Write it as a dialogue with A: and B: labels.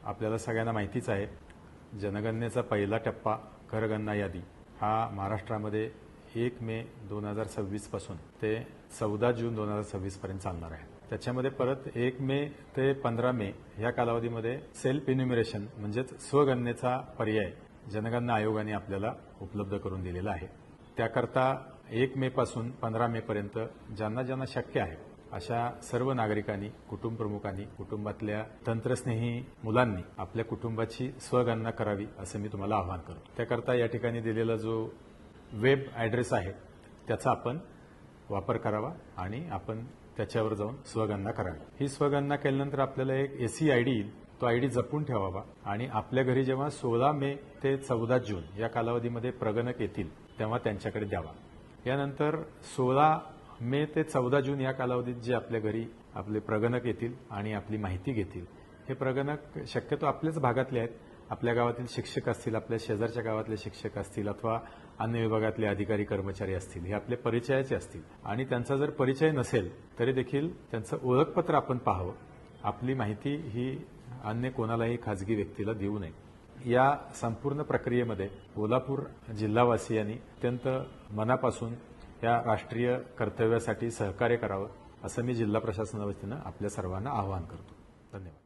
A: आपल्याला सगळ्यांना माहितीच आहे, जनगणनेचा पहिला टप्पा घरगणना यादी हा महाराष्ट्रामध्ये 1 मे 2026 पासून ते 14 जून 2026 पर्यंत चालणार आहे। त्याच्यामध्ये परत 1 मे ते 15 मे या कालावधीमध्ये सेल्फ इन्युमरेशन म्हणजेच स्वगणनेचा पर्याय जनगणना आयोगाने आपल्याला उपलब्ध करून दिलेला आहे। त्याकरता 1 मे पासून 15 मे पर्यंत ज्यांना ज्यांना शक्य आहे अशा सर्व नागरिकांनी, कुटुंब प्रमुखांनी, कुटुंबातल्या तंत्रस्नेही मुलांनी आपल्या कुटुंबाची स्वगणना करावी असं मी तुम्हाला आवाहन करतो। त्याकरता या ठिकाणी दिलेला जो वेब ॲड्रेस आहे त्याचा आपण वापर करावा आणि आपण त्याच्यावर जाऊन स्वगणना करावी। ही स्वगणना केल्यानंतर आपल्याला एक एसी आयडी येईल, तो आयडी जपून ठेवावा आणि आपल्या घरी जेव्हा 16 मे ते 14 जून या कालावधीमध्ये प्रगणक येतील तेव्हा त्यांच्याकडे द्यावा। यानंतर 16 मे ते 14 जून या कालावधीत जे आपल्या घरी आपले प्रगणक येतील आणि आपली माहिती घेतील, हे प्रगणक शक्यतो आपल्याच भागातले आहेत। आपल्या गावातील शिक्षक असतील, आपल्या शेजारच्या गावातले शिक्षक असतील अथवा अन्य विभागातले अधिकारी कर्मचारी असतील, हे आपले परिचयाचे असतील आणि त्यांचा जर परिचय नसेल तरी देखील त्यांचं ओळखपत्र आपण पाहावं। आपली माहिती ही अन्य कोणालाही खाजगी व्यक्तीला देऊ नये। या संपूर्ण प्रक्रियेमध्ये कोल्हापूर जिल्हावासियांनी अत्यंत मनापासून या राष्ट्रीय कर्तव्यासाठी सहकार्य करावं असं मी जिल्हा प्रशासनाच्या वतीनं आपल्या सर्वांना आवाहन करतो। धन्यवाद।